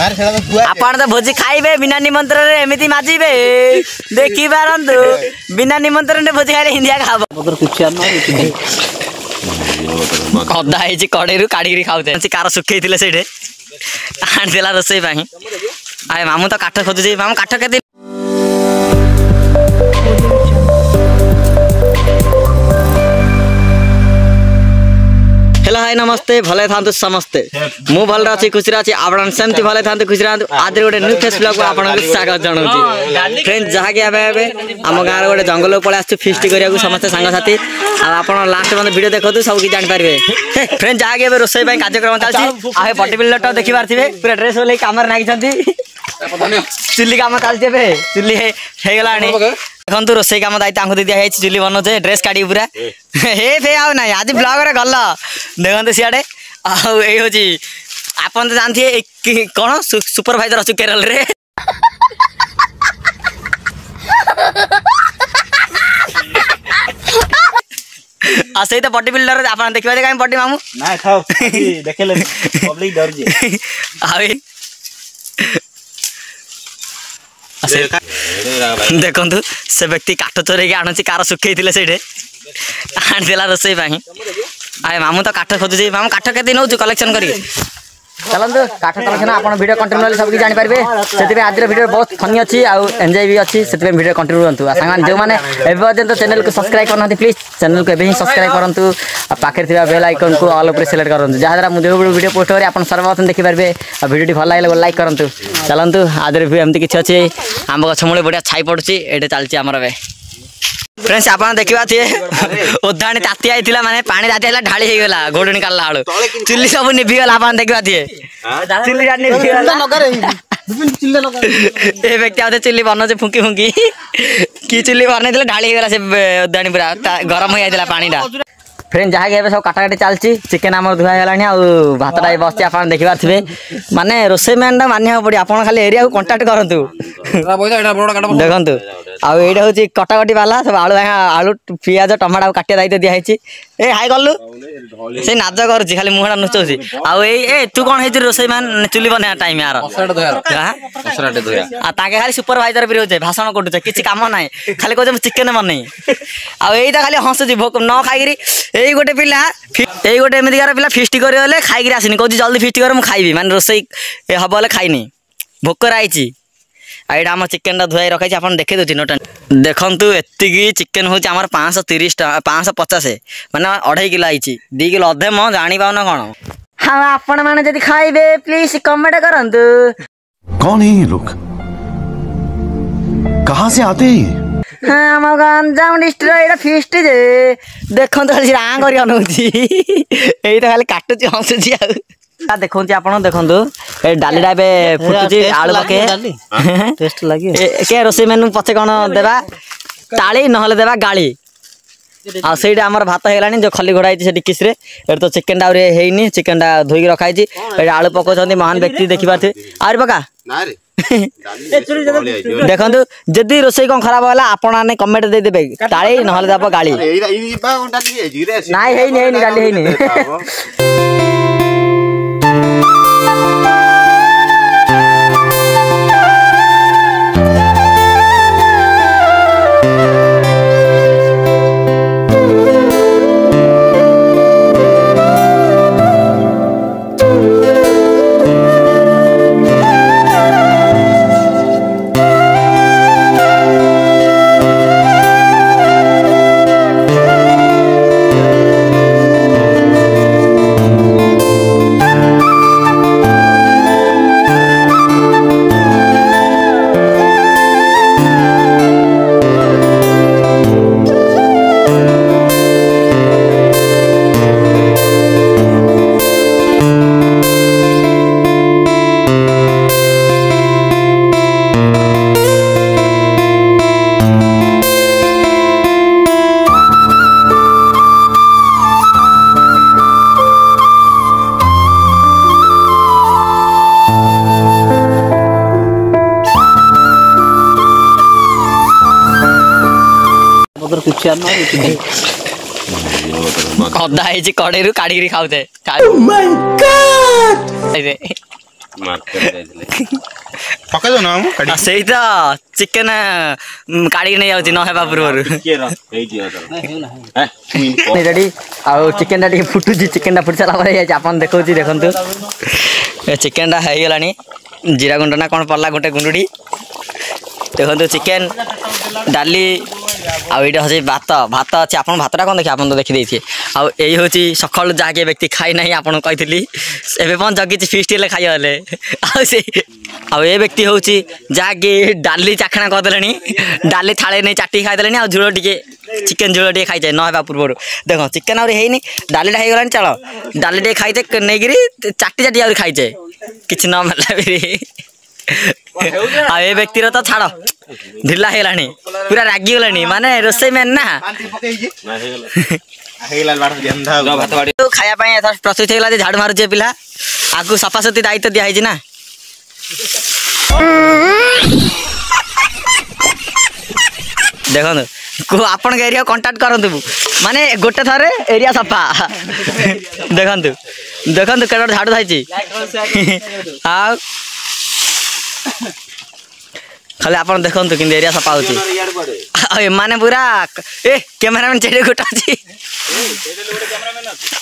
आपण तो भोजी खाइबे बिना निमंत्रण रे एमिति माजिबे देखि पारंतु बिना निमंत्रण रे भोजी खाइले हिंदिया खाबो पदर किछ न कदा है कड़े काढ़ी खाऊ कार सुखई से आनीला रोसई आए मामू तो काठ खोजुचे मामू काठ के हेलो हाय नमस्ते भले था समस्ते मु भल अच्छी खुशी अच्छी आपण सेमती भले था खुशी आज गोटे न्यू फेस ब्लॉग को आपन स्वागत जनाऊँ फ्रेंड जहाँकि आम गाँव गोटे जंगल पलि आस फिस्ट करा समस्त सांगसाथी आप लास्ट मतलब वीडियो देखो सब किसी जापारे फ्रेंड जहाँकि रोसई कार्यक्रम चलती आ बडी बिल्डर देखी पारे पूरा ड्रेस बोले कम लगी चुली कम चलती चुली होगला देखो रोसई कम दायित्व दी दिखाई चुली बनाऊे ड्रेस काढ़ी पूरा हे फे आउ ना आज ब्लॉग रे गल देखते सियाड़े हूँ आपन तो जानते कौन सुपरवाइजर अच्छु केरल रे सही तो बॉडी बिल्डर आप देखिए कहीं बॉडी मामू ना खाओ देखेले पब्लिक डर जे देखु से व्यक्ति काठ चोरे आणुची कार सुखई से आनीला रोसई आए मामू तो काठ खोजुचे मामू काठ के नौ कलेक्शन कर चलते काठ कलेक्शन आप वीडियो कंटिन्यू सब किसी जापारे से आज वीडियो बहुत फनी अच्छी आउ एंजॉय भी अच्छी से वीडियो कंटिन्यू करूँ सांग जो मैंने पर्यटन चैनल को सब्सक्राइब करना प्लीज चैनल को एवं सब्सक्राइब करूँ पाखे बेल आइकन को ऑल पर सिलेक्ट करूँ जहाँद्वारा मुझे वीडियो पोस्ट करें आप सर्वप्रथम देखिपारे वीडियो भल लगे लाइक करूँ चलतु आज भी एमती किसी अच्छी आम गछ मूले बढ़िया छाई पड़ुची ये चलती आमर फ्रेंड्स आप देखा थे ओधाणी ताती आई माने पानी ताती आइला ढाली हो गला घोड़णी काला आलू चुली सब निभिगला आप देखा थे चुली ए व्यक्ति आते चुली बनाऊे फुंकी फुंकी कि चुली बनई ढाली होगला से ओधाणी पूरा गरम हो जाता पानीटा फ्रेंड जहाँ सब काटाकाटी चलती चिकेन आम धुआगलानी आउ भातटा बस आप देखी पारे माने रोसई मैन मानिया पड़े आप खाली एरिया को कंटाक्ट करूँ देखु आउ यहाँ हूँ कटाकटी वाला सब आलू आलू पियाज टमाटो काटिया दायित्व दिखाई ए हाई गलु से नाच कर खाली मुहटा नुचाऊँ आउ ए तू कौन है रोसई मैन चुली बना टाइम यार खाली सुपरवाइजर भी रोचे भाषण कटुचे किसी कम ना खाली कहे चिकेन बनई आई खाली हसुची भोक न खाई यही गोटे पिला यही गोटे एमतिकार पिला फिस्ट करे खाई आसनी कौन जल्दी फिस्ट कर मुझे खाइबी माने रोसई हम बोले खाइनी भोकर आई यहाँ आम चिकेन धुआई रखाई आप देखे दूसरी नोट देखु एति चिकेन हूँ 530 550 माने 2.5 किलो आई 2 किलो अधे मो जानी पाऊन कौन हाँ आपण मैंने जब खाइबे प्लीज कमेंट करंतु कौन है ये लोग कहाँ से आते हैं हाँ आम गंजाम डिस्ट्रिक्ट फिस्ट जे देखो खाली रांग यही तो खाली काटुची हसुची आ देखो आप देखो डालीटा फुटुची आलू पके टेस्ट लगे के रोसई मेनू पचे कौन देवा ताली नहले देवा गाड़ी आ सहीटा आमर भात होगलानी जो खली घोड़ा से डिकिस रे तो चिकेन टा है चिकेन टा धोई रखाई आलू पकाउछन्ती महान व्यक्ति देखी पारे आर पका देखो जदि रोसई कौन खराब है आपण कमेंट दे देबे ताली नहले देबो गाड़ी नहीं डाली है कदा है कड़े काढ़ी खाऊ ପକେଇ ଦଉନ ଆମ କାଢି ସେଇ ତ ଚିକେନ କାଢିକି ନେଇ ଯାଉଛି ନ ହେବା ପୂର୍ବରୁ ରେଡି। ଆଉ ଚିକେନଟା ଟିକେ ଫୁଟୁଛି, ଚିକେନଟା ଫୁଟି ସାରିଲା ପରେ ହେଇଯାଇଛି ଆପଣ ଦେଖଉଛି ଦେଖନ୍ତୁ ଚିକେନଟା ହେଇଗଲାଣି। ଜିରା ଗୁଣ୍ଡ ନା କ'ଣ ପଡ଼ିଲା ଗୋଟେ ଗୁଣ୍ଡୁଟି ଦେଖନ୍ତୁ ଚିକେନ ଡାଲି ଆଉ ଏଇଟା ହେଉଛି ଭାତ ଭାତ ଅଛି। ଆପଣ ଭାତଟା କ'ଣ ଦେଖିବେ ଆପଣ ତ ଦେଖିଦେଇଥିବେ। ଆଉ ଏଇ ହେଉଛି ସକାଳୁ ଯାହାକି ଏ ବ୍ୟକ୍ତି ଖାଇ ନାହିଁ ଆପଣଙ୍କୁ କହିଥିଲି ଏବେ କ'ଣ ଜଗିଛି ଫିଷ୍ଟ ହେଲେ ଖାଇବା ହେଲେ। ଆଉ ସେ ଆଉ ଏ ବ୍ୟକ୍ତି ହେଉଛି ଯାହାକି ଡାଲି ଚାଖଣା କରିଦେଲେଣି, ଡାଲି ଥାଳେ ନେଇ ଚାଟିକି ଖାଇଦେଲେଣି। ଆଉ ଝୋଳ ଟିକେ ଚିକେନ ଝୋଳ ଟିକେ ଖାଇଯାଏ ନ ହେବା ପୂର୍ବରୁ। ଦେଖ ଚିକେନ ଆହୁରି ହେଇନି, ଡାଲିଟା ହେଇଗଲାଣି ଚାଳ ଡାଲି ଟିକେ ଖାଇଛେ ନେଇକିରି ଚାଟି ଚାଟି ଆହୁରି ଖାଇଛେ କିଛି ନ ମିଳିଲା ବି। ଆଉ ଏ ବ୍ୟକ୍ତିର ତ ଛାଡ଼ ଢିଲା ହେଇଗଲାଣି ପୁରା ରାଗିଗଲାଣି ମାନେ ରୋଷେଇ ମ୍ୟାନ୍ ନା। ଖାଇବା ପାଇଁ ଏଥର ପ୍ରସ୍ତୁତ ହେଇଗଲା ଯେ ଝାଡୁ ମାରୁଛି ପିଲା ଆଗକୁ ସଫାସଫି ଦାୟିତ୍ୱ ଦିଆହେଇଛି ନା। ଦେଖନ୍ତୁ ଆପଣଙ୍କ ଏରିଆ କଣ୍ଟାକ୍ଟ କରନ୍ତୁ ମାନେ ଗୋଟେ ଥରେ ଏରିଆ ସଫା। ଦେଖନ୍ତୁ ଦେଖନ୍ତୁ କେତେ ଝାଡୁ ଥାଇଛି। ଆଉ ଖାଲି ଆପଣ ଦେଖନ୍ତୁ କିନ୍ତୁ ଏରିଆ ସଫା ହଉଛି। ଆଉ ଏମାନେ ପୁରା ଏ କ୍ୟାମେରାମ୍ୟାନ୍ ସେଇଠି ଗୋଟେ ଅଛି।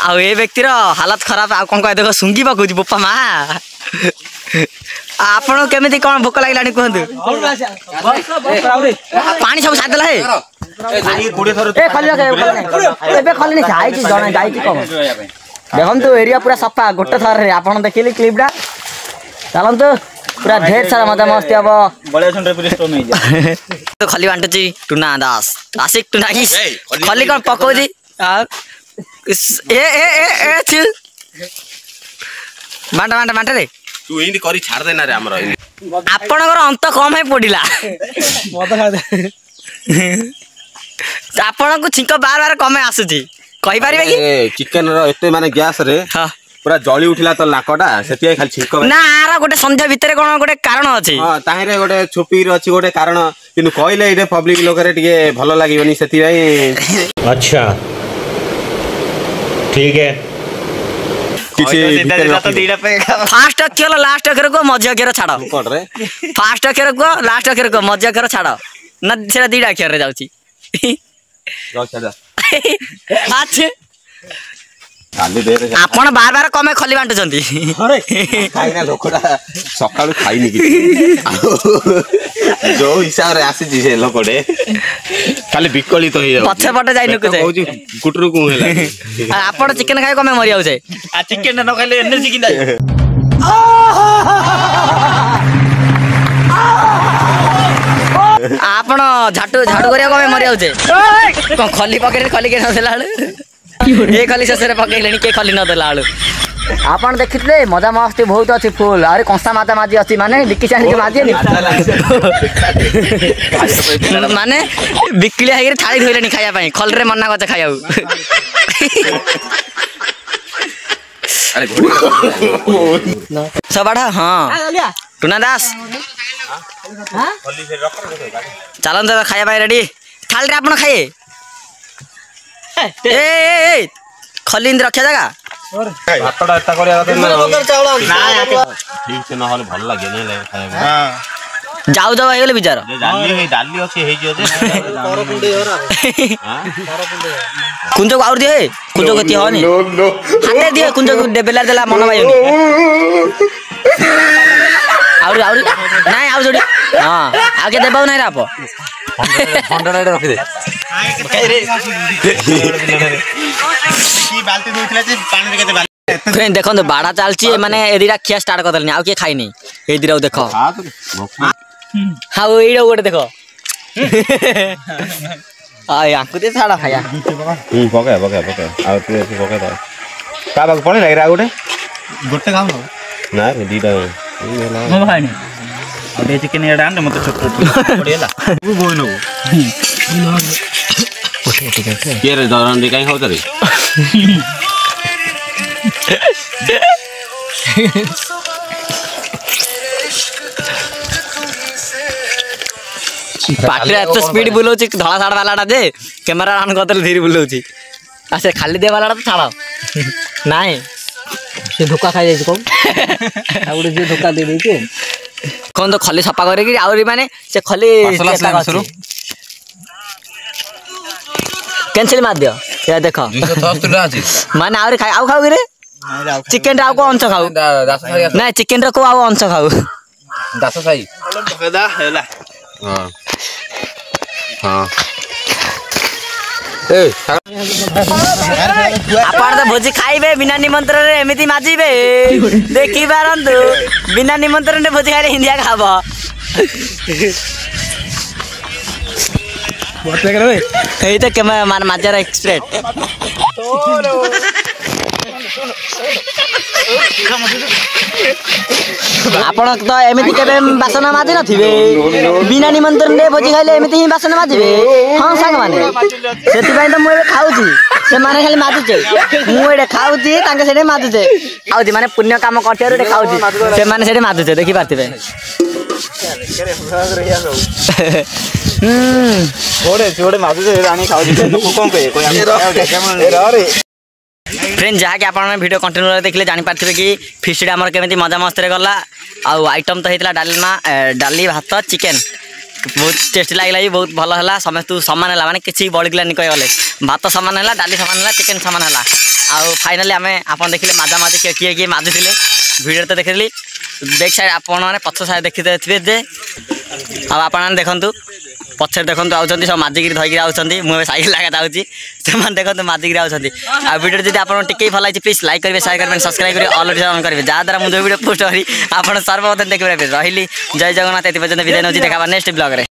ଆଉ ଏ ବ୍ୟକ୍ତିର ହାଲତ ଖରାପ। ଆଉ କ'ଣ କହିବା ଦେଖ ଶୁଙ୍ଗି ପକଉଛି ବୋପା ମା। ଆପଣଙ୍କୁ କେମିତି କ'ଣ ଭୋକ ଲାଗିଲାଣି କୁହନ୍ତୁ? ପାଣି ସବୁ ସାରିଦେଲା ହେ ଏବେ ଖଲିନି ଯାଇଛି ଜଣେ ଯାଇଛି କ'ଣ। ଦେଖନ୍ତୁ ଏରିଆ ପୁରା ସଫା ଗୋଟେ ଥରରେ ଆପଣ ଦେଖିଲି କ୍ଲିପ୍ଟା। ଚାଲନ୍ତୁ ପୁରା ଢେର ସାରା ମଜା ମସ୍ତି ହବ। ଖଲି ବାଣ୍ଟୁଛି ଟୁନା ଦାସ ଆଶିକ ଟୁନା କି ଖଲି କ'ଣ ପକଉଛି। ବାଣ୍ଟ ବାଣ୍ଟ ବାଣ୍ଟରେ ଆପଣଙ୍କର ଅନ୍ତ କମ ହେଇ ପଡିଲା। ଆପଣଙ୍କୁ ଛିଙ୍କ ବାର ବାର କମେ ଆସୁଛି କହିପାରିବେ କି? ଚିକେନ ର ଏତେ ମାନେ ଗ୍ୟାସ ରେ ପୁରା ଜଳି ଉଠିଲା ତ ନାକଟା ସେଥିପାଇଁ ଖାଲି ଛିଙ୍କ ନା। ଆର ଗୋଟେ ସନ୍ଧ୍ୟା ଭିତରେ କ'ଣ ଗୋଟେ କାରଣ ଅଛି? ହଁ ତାହିଁରେ ଗୋଟେ ଛୁପିର ଅଛି ଗୋଟେ କାରଣ କିନ୍ତୁ କହିଲେ ଏଇଟା ପବ୍ଲିକ ଲୋକରେ ଟିକେ ଭଲ ଲାଗିବନି ସେଥିପାଇଁ। अच्छा ठीक है फास्ट अक्षर लास्ट अक्षर को मध्य अक्षर छाड़ फास्ट अक्षर को लास्ट अक्षर को मध्य अक्षर छाड़ ना से दीटा अक्षर रे जाउची। अच्छा आपण बार बार कमे खली बांटुचंती खाइना लोकटा सकाळू खाइनी कि जो हिसाब रे आसी जे लोकडे खाली बिकली तो हे पछे पटे जाई नको जाय कहू कुटरू को हेला आपण चिकन खाइ कमे मरि आउ जाय आ चिकन न खाइले एनर्जी कि नाही। आपण झाटू झाडू करिया कमे मरि आउ जाय कोन खली पकेट खली के न देला ए खाली शेष पकईले किए खली नदेला आलू आपन देखिले मजा मस्ती बहुत अच्छी फुल अरे कंसा माता माजी अच्छी माने बिकी चाणी माजी माने बिकलिया हेगरे थाली धोइलेनी खाया पई खल रे मन्ना गछ खायाउ सबड़ा हां टुना दास हां चलन तो खाया पई रेडी थाल रे आपन खाए ए खलिंद रखा जगह भातडा एता करिया ठीक से न होले भल लागे नै खाए हां जाऊ जाऊ आइले बिचार डाली अछि हे जे पर पुंडे होरा हां पर पुंडे कुंजो आउर दे कुंजो गति होनी हाते दिए कुंजो बेला देला मन भाइयोनी आउर आउर नाही आउ जोडी हां आगे देबाउ नाही राप 100 रख दे बाल्टी दोइतला जे पानी रे केते बाल्टी फ्रेंड देखो बाड़ा चलची माने एदिरा खिया स्टार्ट कर देलनी आ के खाइ नै एदिरा देखो हां एइडा गोटे देखो आय आंकु दे छाड़ा खाया पके पके पके आ तू पके दा का बाग पणी लाग रा गोटे गोटे काम ना दीटा मो भाई नै ओडे चिकन एडा आन मते छोट छोट पड़ेला वो बोइ नो के रे दरन दे काई होत रे पाटरे तो स्पीड बुलाउची धळा साड वालाडा दे कैमरा ऑन करतले धीरे बुलाउची आ से खाली दे वालाडा तो छाड़ नाही से धोखा खाई जाइए कौन आ गोटे जे धोखा दे देके कौन तो खली सफा करे कि आउरी माने से खली कैंसिल मार दियो ये देखो 273 टका अछि माने आउरी खाई आउ खाऊ कि रे चिकन रा को अंश खाऊ नहीं चिकन रा को आउ अंश खाऊ दास साई ହେଲା हां हां ए आपण तो भोजी खाइबे बिना निमंत्रण रे एमिति माजिबे देखि पारंतु बिना निमंत्रण रे भोजी खाइले हिंदिया खाबो बहुत लग रहा है एई तो केमा मान माजार एक्सप्रेट आपण तो एमिति केबे बासन माजि नथिबे बिना निमंत्रण रे भोजी खाइले एमिति ही बासन माजिबे हां सांग माने सेति पई तो मु एबे खाउची से माने खाली माजुचे मु एडे खाउची तांके सेडे माजुचे आउची माने पुण्य काम करते रे खाउची से माने सेडे माजुचे देखि पारतिबे छोड़े माजुचे रानी खाउची तो कोन कहे कोई फ्रेंड जहाँकि आप वीडियो कंटिन्यू देखले जानी पार्थिबे कि फिस्टडे आमर केमिति मजा मस्त रे गला आउ आइटम तो हेतला डाली भात चिकेन बहुत टेस्टी लागला बहुत भल है समस्त सामान है माने किसी बड़गलानी कह गले भात सामान है डाली सामान है चिकेन सामान है आउ फाइनाली आम आप देखिले माजा माजी किए किए माजुले वीडियो तो देखली बैक साइड आपने पछ साइड देखी थे जे आप देखु पछे देखो आउँ सब माजिक धोक आउँ मुझे सैकेल लगा जाऊँगी से देखो माजिक आ वीडियो जब आप टिके भल लगे प्लीज लाइक करेंगे शेयर करेंगे सब्सक्राइब करेंगे ऑल ऑन करेंगे जहाँद्वारा मुझे वीडियो पोस्ट करी आप सर्वप्रथम देखिए रही जय जगन्नाथ ये पर्यटन विदाय नौ देखा नेक्स्ट ब्लॉग रे।